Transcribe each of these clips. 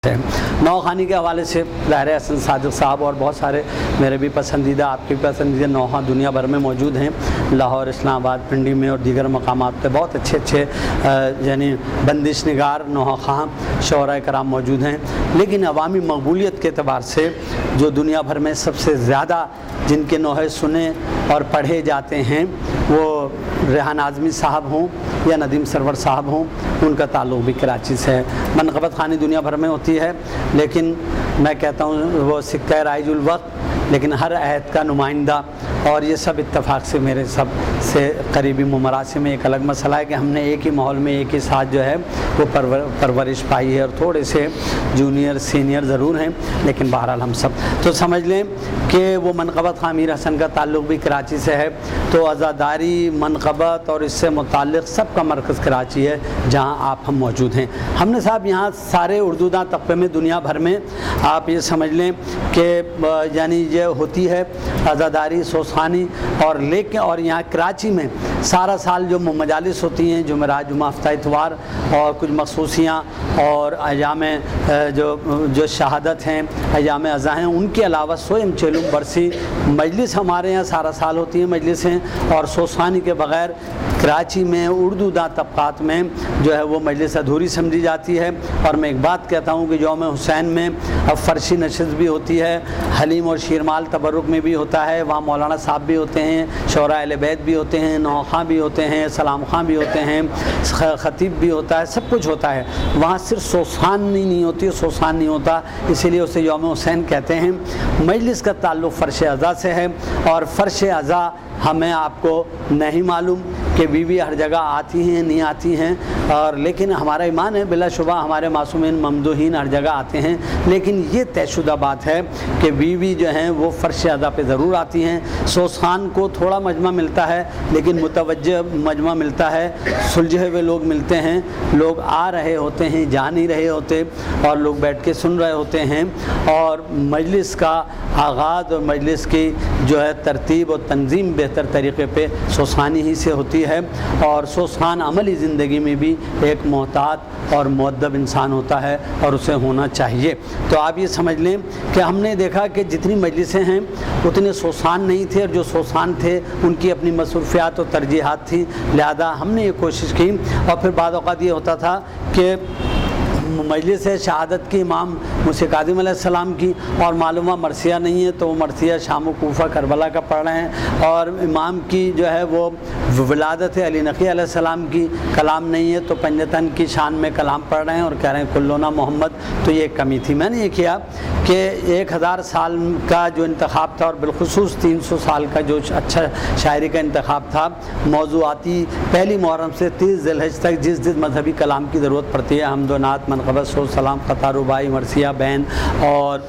نوخانی کے حوالے سے ظاہر حسن صادق صاحب اور بہت سارے میرے بھی پسندیدہ آپ کے پسندیدہ نوخاں دنیا بھر میں موجود ہیں، لاہور، اسلام آباد، پنڈی میں اور دیگر مقامات پہ بہت اچھے یعنی بندش نگار نوخاں شعراء کرام موجود ہیں، لیکن عوامی مقبولیت کے اعتبار سے جو دنیا بھر میں سب سے زیادہ جن کے نوحے سنے اور پڑھے جاتے ہیں وہ ریحان اعظمی صاحب ہوں یا ندیم سرور صاحب ہوں، ان کا تعلق بھی کراچی سے ہے۔ منقبت خوانی دنیا بھر میں ہوتی ہے، لیکن میں کہتا ہوں وہ سکہ رائج الوقت، لیکن ہر عہد کا نمائندہ، اور یہ سب اتفاق سے میرے سب سے قریبی ممراسم میں ایک الگ مسئلہ ہے کہ ہم نے ایک ہی ماحول میں ایک ہی ساتھ جو ہے وہ پرورش پائی ہے، اور تھوڑے سے جونیئر سینئر ضرور ہیں، لیکن بہرحال ہم سب تو سمجھ لیں کہ وہ منقبت خواہ میر حسن کا تعلق بھی کراچی سے ہے، تو عزاداری، منقبت اور اس سے متعلق سب کا مرکز کراچی ہے جہاں آپ ہم موجود ہیں۔ ہم نے صاحب یہاں سارے اردو داں طبقے میں دنیا بھر میں آپ یہ سمجھ لیں کہ یعنی یہ ہوتی ہے عزاداری، سوسخانی، اور یہاں کراچی میں سارا سال جو مجالس ہوتی ہیں، جمعرات، جمعہ، ہفتہ، اتوار اور کچھ مخصوصیاں اور ایام جو شہادت ہیں، ایام ازاں ہیں، ان کے علاوہ سوئم چیلم برسی مجلس ہمارے یہاں سارا سال ہوتی ہیں مجلسیں، اور سوسخانی کے بغیر کراچی میں اردو داں طبقات میں جو ہے وہ مجلس ادھوری سمجھی جاتی ہے۔ اور میں ایک بات کہتا ہوں کہ یوم حسین میں اب فرشی نشست بھی ہوتی ہے، حلیم اور شیرمال تبرک میں بھی ہوتا ہے، وہاں مولانا صاحب بھی ہوتے ہیں، شعراء اہل بیت بھی ہوتے ہیں، نوخاں بھی ہوتے ہیں، سلام خاں بھی ہوتے ہیں، خطیب بھی ہوتا ہے، سب کچھ ہوتا ہے۔ وہاں صرف سوسخان نہیں ہوتی، سوسخان نہیں ہوتا، اسی لیے اسے یوم حسین کہتے ہیں۔ مجلس کا تعلق فرش عزا سے ہے، اور فرش عزا ہمیں آپ کو نہیں معلوم کہ بیوی ہر جگہ آتی ہیں نہیں آتی ہیں، اور لیکن ہمارا ایمان ہے بلا شبہ ہمارے معصومین ممدوحین ہر جگہ آتے ہیں، لیکن یہ طے شدہ بات ہے کہ بیوی جو ہیں وہ فرش عزا پہ ضرور آتی ہیں۔ سوسخان کو تھوڑا مجمع ملتا ہے، لیکن متوجہ مجمع ملتا ہے، سلجھے ہوئے لوگ ملتے ہیں، لوگ آ رہے ہوتے ہیں، جا نہیں رہے ہوتے، اور لوگ بیٹھ کے سن رہے ہوتے ہیں، اور مجلس کا آغاز اور مجلس کی جو ہے ترتیب اور تنظیم بہتر طریقے پہ سوسخانی ہی سے ہوتی ہے۔ اور سوسخان عملی زندگی میں بھی ایک محتاط اور مؤدب انسان ہوتا ہے، اور اسے ہونا چاہیے۔ تو آپ یہ سمجھ لیں کہ ہم نے دیکھا کہ جتنی مجلسیں ہیں اتنے سوسخان نہیں تھے، اور جو سوسخان تھے ان کی اپنی مصروفیات اور ترجیحات تھیں، لہذا ہم نے یہ کوشش کی۔ اور پھر بعض اوقات یہ ہوتا تھا کہ مجلس شہادت کی امام موسیٰ کاظم علیہ السلام کی، اور معلومہ مرثیہ نہیں ہے تو وہ مرثیہ شام و کوفہ کربلا کا پڑھ رہے ہیں، اور امام کی جو ہے وہ ولادت علی نقی علیہ السلام کی کلام نہیں ہے تو پنجتن کی شان میں کلام پڑھ رہے ہیں اور کہہ رہے ہیں کلونا محمد، تو یہ کمی تھی۔ میں نے یہ کیا کہ 1000 سال کا جو انتخاب تھا، اور بالخصوص 300 سال کا جو اچھا شاعری کا انتخاب تھا، موضوعاتی، پہلی محرم سے 30 ذی الحجہ تک جس مذہبی کلام کی ضرورت پڑتی ہے، حمد و نعت، منقبت، سوز سلام، قطع رباعی، مرثیہ، بین اور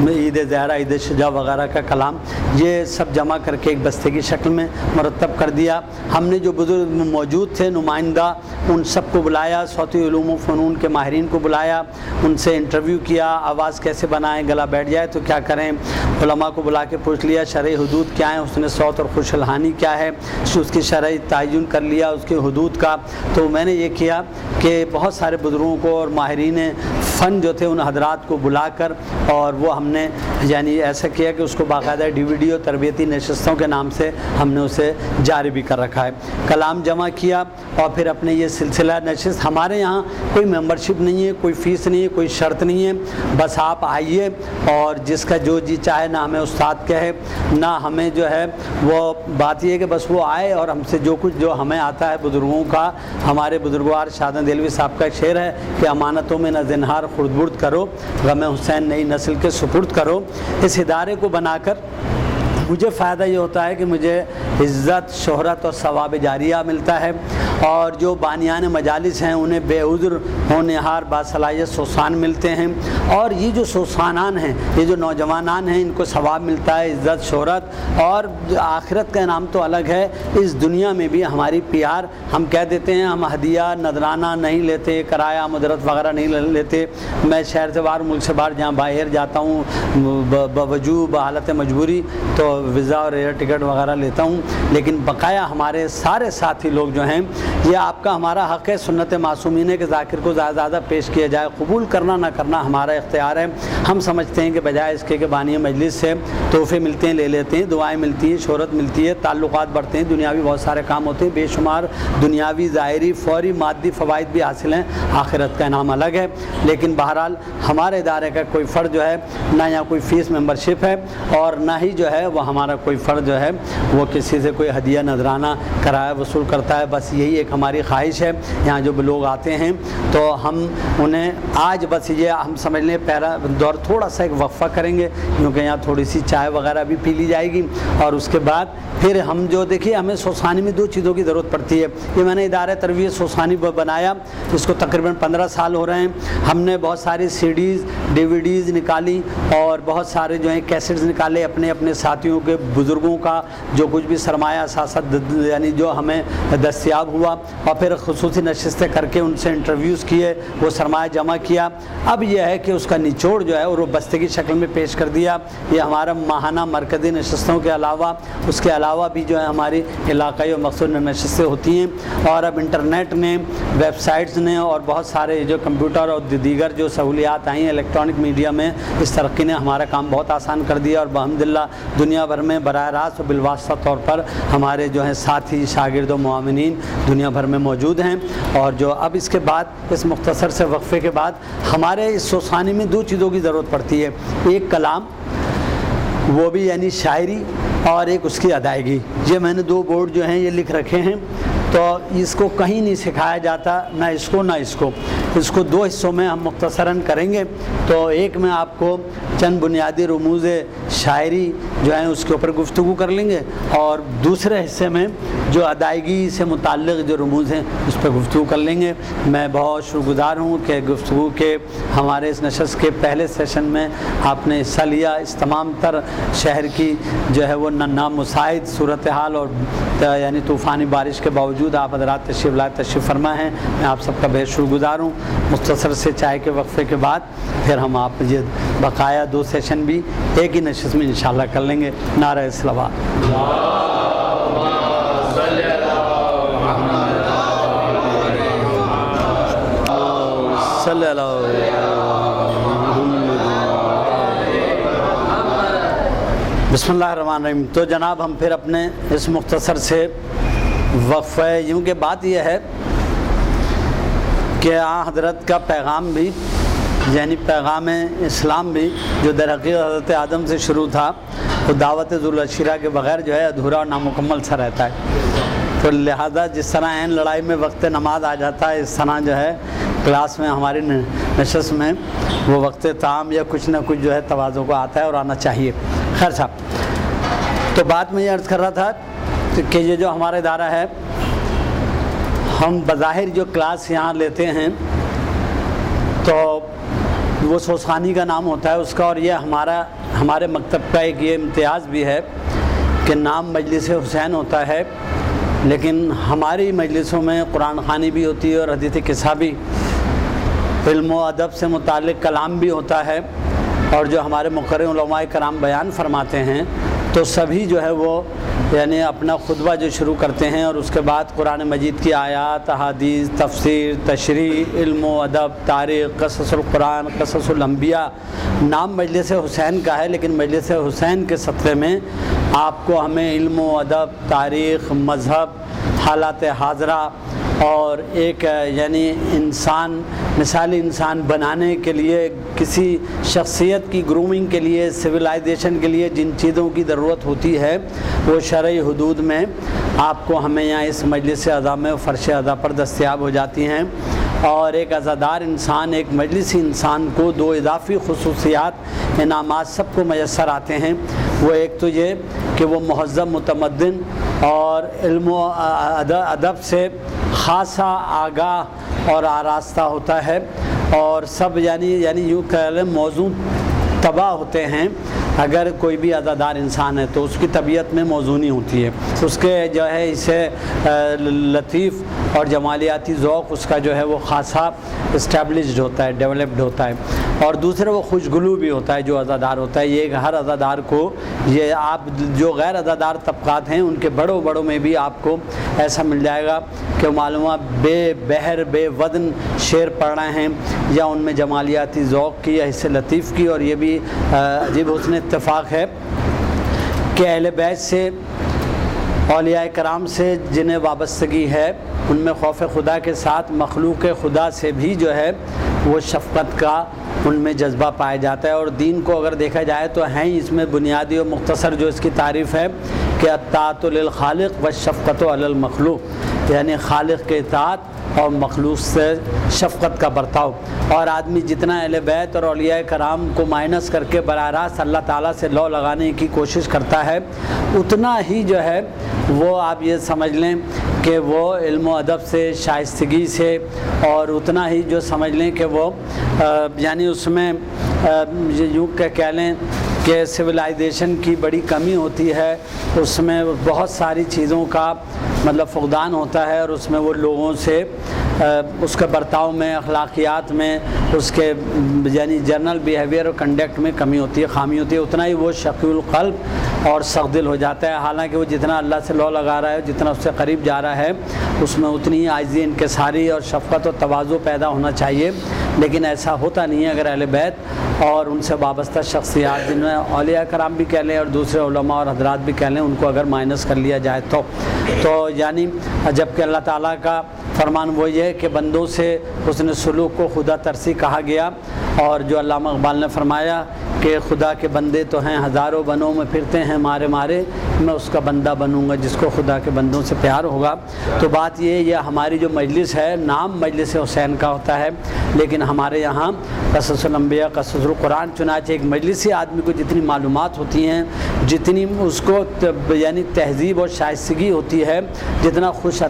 عید زہرہ، عید شجاع وغیرہ کا کلام، یہ سب جمع کر کے ایک بستے کی شکل میں مرتب کر دیا۔ ہم نے جو بزرگ موجود تھے نمائندہ، ان سب کو بلایا، صوتی علوم و فنون کے ماہرین کو بلایا، ان سے انٹرویو کیا، آواز کیسے بنائیں، گلا بیٹھ جائے تو کیا کریں، علماء کو بلا کے پوچھ لیا شرعی حدود کیا ہیں، حسن صوت اور خوش الحانی کیا ہے، اس کی شرعی تعین کر لیا اس کے حدود کا۔ تو میں نے یہ کیا کہ بہت سارے بزرگوں کو اور ماہرین فن جو تھے ان حضرات کو بلا کر، اور وہ ہم نے یعنی ایسا کیا کہ اس کو باقاعدہ DVD اور تربیتی نشستوں کے نام سے ہم نے اسے جاری بھی کر رکھا ہے۔ کلام جمع کیا، اور پھر اپنے یہ سلسلہ نشست، ہمارے یہاں کوئی ممبرشپ نہیں ہے، کوئی فیس نہیں ہے، کوئی شرط نہیں ہے، بس آپ آئیے، اور جس کا جو جی چاہے، نہ ہمیں استاد کہے، نہ ہمیں جو ہے وہ بات یہ ہے کہ بس وہ آئے اور ہم سے جو کچھ جو ہمیں آتا ہے بزرگوں کا، ہمارے بزرگوار شاہدان دہلوی صاحب کا شعر ہے کہ امانتوں میں نہ زنہار خرد برد کرو، غم حسین نئی نسل کے سپرد کرو۔ اس ادارے کو بنا کر مجھے فائدہ یہ ہوتا ہے کہ مجھے عزت، شہرت اور ثواب جاریہ ملتا ہے، اور جو بانیان مجالس ہیں انہیں بے عذر ہونہار باصلاحیت سوسان ملتے ہیں، اور یہ جو سوسانان ہیں، یہ جو نوجوانان ہیں، ان کو ثواب ملتا ہے، عزت، شہرت، اور آخرت کا انعام تو الگ ہے۔ اس دنیا میں بھی ہماری PR، ہم کہہ دیتے ہیں ہم ہدیہ نذرانہ نہیں لیتے، کرایہ مدرت وغیرہ نہیں لیتے، میں شہر سے باہر، ملک سے باہر جہاں باہر جاتا ہوں بوجوہ بحالت مجبوری تو ویزا اور ایئر ٹکٹ وغیرہ لیتا ہوں، لیکن بقایا ہمارے سارے ساتھی لوگ جو ہیں یہ آپ کا ہمارا حق ہے سنت معصومین کے ذاکر کو زیادہ زیادہ پیش کیا جائے، قبول کرنا نہ کرنا ہمارا اختیار ہے۔ ہم سمجھتے ہیں کہ بجائے اس کے کہ بانی مجلس سے تحفے ملتے ہیں، لے لیتے ہیں، دعائیں ملتی ہیں، شہرت ملتی ہے، تعلقات بڑھتے ہیں، دنیاوی بہت سارے کام ہوتے ہیں، بے شمار دنیاوی ظاہری فوری مادی فوائد بھی حاصل ہیں، آخرت کا انعام الگ ہے۔ لیکن بہرحال ہمارے ادارے کا کوئی فرض جو ہے نہ یہاں کوئی فیس ممبرشپ ہے اور نہ ہی جو ہے وہ ہمارا کوئی فرض جو ہے وہ کسی سے کوئی ہدیہ نذرانہ کرایہ وصول کرتا ہے۔ بس یہی ایک ہماری خواہش ہے، یہاں جو لوگ آتے ہیں تو ہم انہیں آج بس یہ ہم سمجھ لیں پہلا دور تھوڑا سا ایک وقفہ کریں گے، کیونکہ یہاں تھوڑی سی چائے وغیرہ بھی پی لی جائے گی، اور اس کے بعد پھر ہم جو دیکھیے ہمیں سوسانی میں 2 چیزوں کی ضرورت پڑتی ہے۔ یہ میں نے ادارہ تربیت سوسانی بنایا، جس کو تقریباً 15 سال ہو رہے ہیں۔ ہم نے بہت ساری CDs DVDs نکالی اور بہت سارے جو ہیں کیسٹس نکالے اپنے اپنے ساتھیوں کے، بزرگوں کا جو کچھ بھی سرمایہ اساست یعنی جو ہمیں دستیاب ہوا، اور پھر خصوصی نشستیں کر کے ان سے انٹرویوز کیے، وہ سرمایہ جمع کیا۔ اب یہ ہے کہ اس کا نچوڑ جو ہے وہ بستے کی شکل میں پیش کر دیا۔ یہ ہمارا ماہانہ مرکزی نشستوں کے علاوہ اس کے علاوہ بھی جو ہے ہماری علاقائی اور مخصوص نشستیں ہوتی ہیں، اور اب انٹرنیٹ نے، ویب سائٹس نے اور بہت سارے جو کمپیوٹر اور دیگر جو سہولیات آئی ہیں الیکٹرانک میڈیا میں، اس ترقی نے ہمارا کام بہت آسان کر دیا، اور الحمدللہ دنیا بھر میں براہ راست اور بالواسطہ طور پر ہمارے جو ہیں ساتھی شاگرد و معاونین دنیا بھر میں موجود ہیں۔ اور جو اب اس کے بعد اس مختصر سے وقفے کے بعد ہمارے اس سوسانی میں 2 چیزوں کی ضرورت پڑتی ہے، ایک کلام، وہ بھی یعنی شاعری، اور ایک اس کی ادائیگی۔ یہ میں نے 2 بورڈ جو ہیں یہ لکھ رکھے ہیں، تو اس کو کہیں نہیں سکھایا جاتا، نہ اس کو نہ اس کو۔ اس کو 2 حصوں میں ہم مختصراً کریں گے۔ تو ایک میں آپ کو چند بنیادی رموز شاعری جو ہیں اس کے اوپر گفتگو کر لیں گے، اور دوسرے حصے میں جو ادائیگی سے متعلق جو رموز ہیں اس پہ گفتگو کر لیں گے۔ میں بہت شکر گزار ہوں کہ گفتگو کے ہمارے اس نشست کے پہلے سیشن میں آپ نے حصہ لیا۔ اس تمام تر شہر کی جو ہے وہ نامساعد صورتحال اور یعنی طوفانی بارش کے باوجود آپ حضرات تشریف فرما ہیں، میں آپ سب کا بے شکر گزار ہوں۔ مختصر سے چائے کے وقفے کے بعد پھر ہم آپ یہ بقایا 2 سیشن بھی ایک ہی نشست میں انشاءاللہ کر لیں گے۔ نعرہ صلوات۔ صلی اللہ بسم اللہ الرحمن الرحیم۔ تو جناب ہم پھر اپنے اس مختصر سے وقفہ، یوں کہ بات یہ ہے کہ حضرت کا پیغام بھی یعنی پیغام اسلام بھی جو در حقیقت حضرت آدم سے شروع تھا، وہ دعوت ذوالعشیرہ کے بغیر جو ہے ادھورا اور نامکمل سا رہتا ہے۔ تو لہذا جس طرح عین لڑائی میں وقت نماز آ جاتا ہے، اس طرح جو ہے کلاس میں ہماری نشست میں وہ وقت طعام یا کچھ نہ کچھ جو ہے تواضع کو آتا ہے اور آنا چاہیے۔ خیر صاحب، تو بات میں یہ عرض کر رہا تھا کہ یہ جو ہمارا ادارہ ہے، ہم بظاہر جو کلاس یہاں لیتے ہیں تو وہ سوسانی کا نام ہوتا ہے اس کا، اور یہ ہمارے مکتب کا ایک یہ امتیاز بھی ہے کہ نام مجلس حسین ہوتا ہے، لیکن ہماری مجلسوں میں قرآن خوانی بھی ہوتی ہے اور حدیث قصہ بھی، علم و ادب سے متعلق کلام بھی ہوتا ہے، اور جو ہمارے مقرر علماء کرام بیان فرماتے ہیں تو سبھی جو ہے وہ یعنی اپنا خطبہ جو شروع کرتے ہیں، اور اس کے بعد قرآن مجید کی آیات، احادیث، تفسیر، تشریح، علم و ادب، تاریخ، قصص القرآن، قصص الانبیاء۔ نام مجلس حسین کا ہے، لیکن مجلس حسین کے سطح میں آپ کو ہمیں علم و ادب، تاریخ، مذہب، حالات حاضرہ اور ایک یعنی انسان، مثالی انسان بنانے کے لیے، کسی شخصیت کی گرومنگ کے لیے، سویلائزیشن کے لیے جن چیزوں کی ضرورت ہوتی ہے وہ شرعی حدود میں آپ کو ہمیں یہاں اس مجلس اعضاء میں فرش اعضاء پر دستیاب ہو جاتی ہیں۔ اور ایک عزادار انسان، ایک مجلسی انسان کو 2 اضافی خصوصیات، انعامات سب کو میسر آتے ہیں۔ وہ ایک تو یہ کہ وہ مہذب، متمدن اور علم و ادب سے خاصا آگاہ اور آراستہ ہوتا ہے، اور سب یعنی یوں کہہ لیں موضوع تباہ ہوتے ہیں۔ اگر کوئی بھی عزادار انسان ہے تو اس کی طبیعت میں موزونی ہوتی ہے، اس کے جو ہے اسے لطیف اور جمالیاتی ذوق اس کا جو ہے وہ خاصا اسٹیبلشڈ ہوتا ہے، ڈیولپڈ ہوتا ہے، اور دوسرے وہ خوشگلو بھی ہوتا ہے جو عزادار ہوتا ہے۔ یہ ہر عزادار کو یہ آپ جو غیر ادادار طبقات ہیں ان کے بڑوں میں بھی آپ کو ایسا مل جائے گا کہ معلومہ بے بحر بے وزن شعر پڑھ رہے ہیں، یا ان میں جمالیاتی ذوق کی یا حس لطیف کی. اور یہ بھی عجیب حسن اتفاق ہے کہ اہل بیت سے، اولیاء کرام سے جنہیں وابستگی ہے، ان میں خوف خدا کے ساتھ مخلوق خدا سے بھی جو ہے وہ شفقت کا ان میں جذبہ پایا جاتا ہے. اور دین کو اگر دیکھا جائے تو ہیں اس میں بنیادی اور مختصر جو اس کی تعریف ہے کہ اطاعت للخالق والشفقۃ علی المخلوق، یعنی خالق کے اطاعت اور مخلوق سے شفقت کا برتاؤ. اور آدمی جتنا اہل بیت اور اولیاء کرام کو مائنس کر کے براہ راست اللہ تعالیٰ سے لو لگانے کی کوشش کرتا ہے، اتنا ہی جو ہے وہ آپ یہ سمجھ لیں کہ وہ علم و ادب سے، شائستگی سے، اور اتنا ہی جو سمجھ لیں کہ وہ یعنی اس میں یوں کہہ لیں کہ سویلائزیشن کی بڑی کمی ہوتی ہے، اس میں بہت ساری چیزوں کا مطلب فقدان ہوتا ہے، اور اس میں وہ لوگوں سے اس کے برتاؤ میں، اخلاقیات میں، اس کے یعنی جنرل بیہیویئر اور کنڈکٹ میں کمی ہوتی ہے، خامی ہوتی ہے. اتنا ہی وہ شقی القلب اور سخت دل ہو جاتا ہے. حالانکہ وہ جتنا اللہ سے لو لگا رہا ہے، جتنا اس سے قریب جا رہا ہے، اس میں اتنی ہی عاجزی، انکساری اور شفقت و تواضع پیدا ہونا چاہیے. لیکن ایسا ہوتا نہیں ہے. اگر اہل بیت اور ان سے وابستہ شخصیات، جن میں اولیاء کرام بھی کہہ لیں اور دوسرے علماء اور حضرات بھی کہہ لیں، ان کو اگر مائنس کر لیا جائے تو یعنی جبکہ اللہ تعالیٰ کا فرمان وہی ہے کہ بندوں سے حسن سلوک کو خدا ترسی کہا گیا. اور جو علامہ اقبال نے فرمایا کہ خدا کے بندے تو ہیں ہزاروں، بنوں میں پھرتے ہیں مارے مارے، میں اس کا بندہ بنوں گا جس کو خدا کے بندوں سے پیار ہوگا. تو بات یہ ہماری جو مجلس ہے، نام مجلس حسین کا ہوتا ہے، لیکن ہمارے یہاں قصص الانبیاء، قصص القرآن، چنانچہ ایک مجلسی آدمی کو جتنی معلومات ہوتی ہیں، جتنی اس کو یعنی تہذیب اور شائستگی ہوتی ہے، جتنا خوش